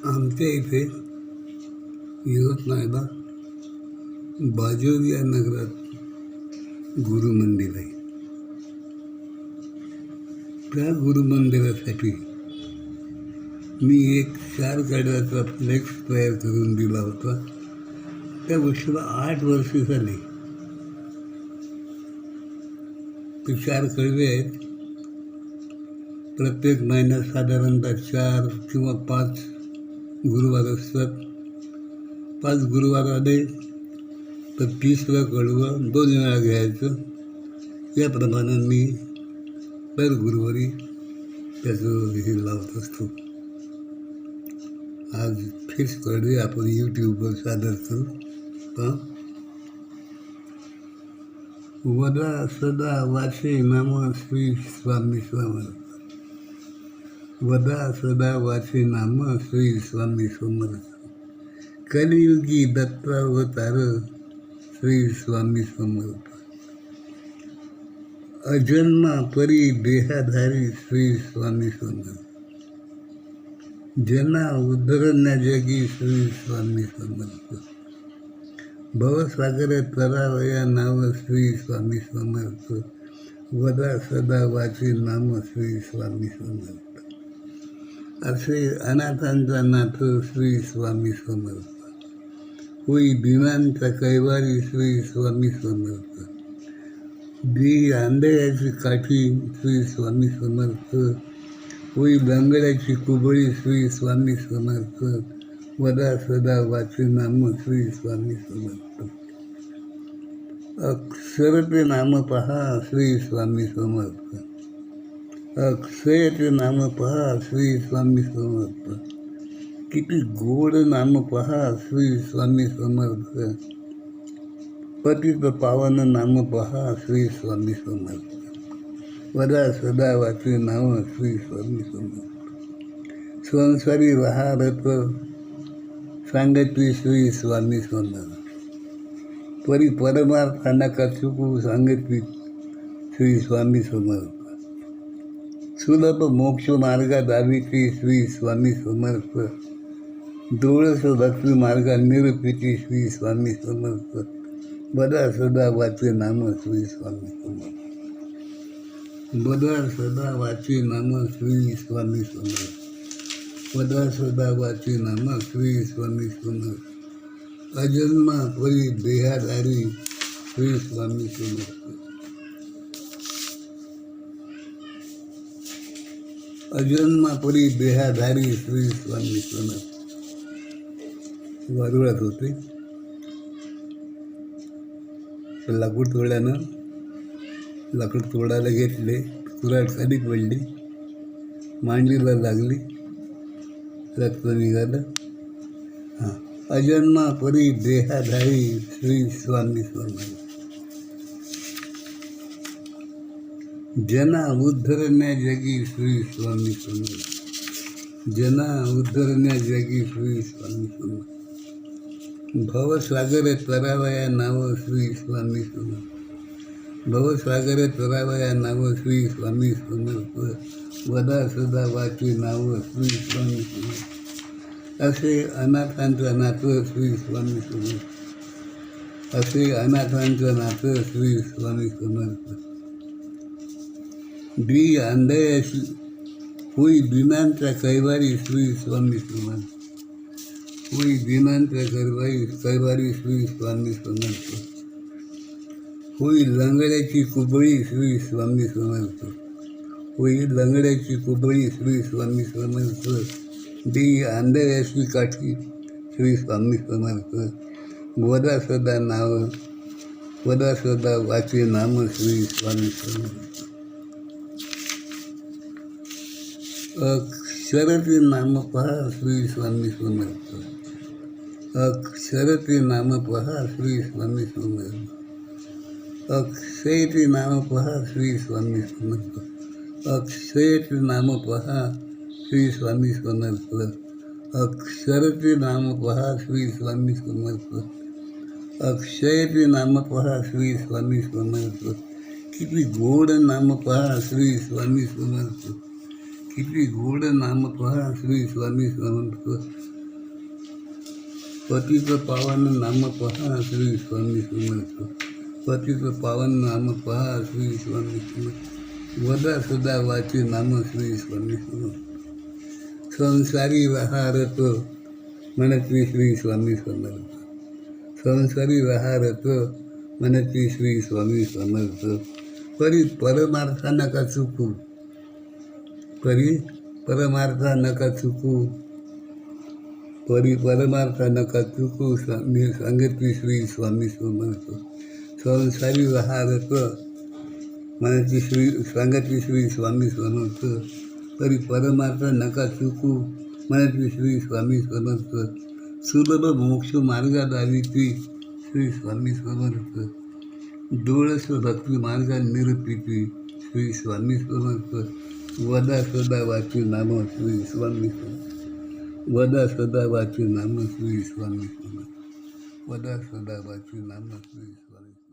आमच्या इथे यवतमाळला बाजोरी या नगरात गुरुमंदिर आहे. त्या गुरुमंदिरासाठी मी एक 4 गाड्याचा फ्लेक्स तयार करून दिला होता. त्या गोष्टीला 8 वर्ष झाली. ते 4 कडवे आहेत. प्रत्येक महिन्यात साधारणतः 4 किंवा 5 गुरुवार असतात. 5 गुरुवार आले तर 30वा कडवं 2 वेळा घ्यायचं. याप्रमाणे मी दर गुरुवारी त्याचं हे लावत असतो. आज फिक्स कडवे आपण यूट्यूबवर सादर करू. वदा सदा वाचे नाम श्री स्वामी समर्थ. वदा सदा वाचे नाम श्री स्वामी समर्थ. कलियुगी दत्तावतार श्री स्वामी समर्थ. अजन्मा परी देहाधारी श्री स्वामी समर्थ. जना उद्धरण्या जगी श्री स्वामी समर्थ. भवसागर तरावया नाव श्री स्वामी समर्थ. वदा सदा वाचे नाम श्री स्वामी समर्थ. असे अनाथांचा नाथ श्री स्वामी समर्थ. होई दिनांचा कैवारी श्री स्वामी समर्थ. दी आंधळ्याची काठी श्री स्वामी समर्थ. होई लंगड्याची कुबळी श्री स्वामी समर्थ. वदा सदा वाचे नाम श्री स्वामी समर्थ. अक्षर ते नाम पहा श्री स्वामी समर्थ. अक्षय ते नाम पहा श्री स्वामी समर्थ. किती गोड नाम पहा श्री स्वामी समर्थ. पतित पावन नाम पहा श्री स्वामी समर्थ. वदा सदा वाचे नाम श्री स्वामी समर्थ. संसारी रहारत सांगती श्री स्वामी समर्थ. परी परमार्थांना का चुकू सांगती श्री स्वामी समर्थ. सुलभ मोक्ष मार्गा दाविती श्री स्वामी समर्थ. डोळस भक्ती मार्गा निरूपिती श्री स्वामी समर्थ. वदा सदा वाचे नाम श्री स्वामी समर्थ. वदा सदा वाचे नाम श्री स्वामी समर्थ. वदा सदा वाचे नाम श्री स्वामी समर्थ. अजन्मा परी देहाधारी श्री स्वामी समर्थ. अजन्मा परी देहाधारी श्री स्वामी समर्थ. वारुळात होते. लाकूड तोडल्यानं लाकूड तोडायला घेतले. कुऱ्हाड खाली पडली. मांडीला लागली. रक्त निघालं. अजन्मा परी देहाधारी श्री स्वामी समर्थ. जना उद्धरण्या जगी श्री स्वामी समर्थ. जना उद्धरण्या जगी श्री स्वामी समर्थ. भवसागर तरावया नाव श्री स्वामी समर्थ. भवसागर तरावया नाव श्री स्वामी समर्थ. वदा सदा वाचे नाव श्री स्वामी समर्थ. असे अनाथांचं नातं श्री स्वामी समर्थ. असे अनाथांचं नातं श्री स्वामी समर्थ. दी आंधळ्याची होई दिनांचा कैवारी श्री स्वामी समर्थ. होई दिनांचा कैवारी श्री स्वामी समर्थ. होई लंगड्याची कुबळी श्री स्वामी समर्थ. होई लंगड्याची कुबळी श्री स्वामी समर्थ. दी आंधळ्याची काठी श्री स्वामी समर्थ. वदा सदा नाव वदा सदा वाचे नाम श्री स्वामी समर्थ. अक्षरते नाम पहा श्री स्वामी समर्थ. अक्षरते नाम पहा श्री स्वामी समर्थ. अक्षयते नाम पहा श्री स्वामी समर्थ. अक्षयते नाम पहा श्री स्वामी समर्थ. अक्षरते नाम पहा श्री स्वामी समर्थ. अक्षयते नाम पहा श्री स्वामी समर्थ. किती गोड नाम पहा श्री स्वामी समर्थ. किती गोड नाम पहा श्री स्वामी समर्थ. पतित पावन नाम पहा श्री स्वामी समर्थ. पतित पावन नाम पहा श्री स्वामी समर्थ. वदा सदा वाची नाम श्री स्वामी समर्थ. संसारी रहारत मनती श्री स्वामी समर्थ. संसारी रहारत मनती श्री स्वामी समर्थ. परी परमार्था नका चुकू. परी परमार्था नका चुकू. परी परमार्था नका चुकू. सांगितली श्री स्वामी समर्थ. संसारी रहारत मनती सांगितली श्री स्वामी समर्थ. परी परमार्थ नका चुकू मनती श्री स्वामी समर्थ. सुलभ मोक्ष मार्गा दाविती श्री स्वामी समर्थ. डोळस भक्ती मार्गा निरपिती श्री स्वामी समर्थ. वदा सदा वाची नाम श्री स्वामी समर्थ. वदा सदा वाची नाम श्री स्वामी समर्थ. वदा सदा वाची नाम श्री स्वामी.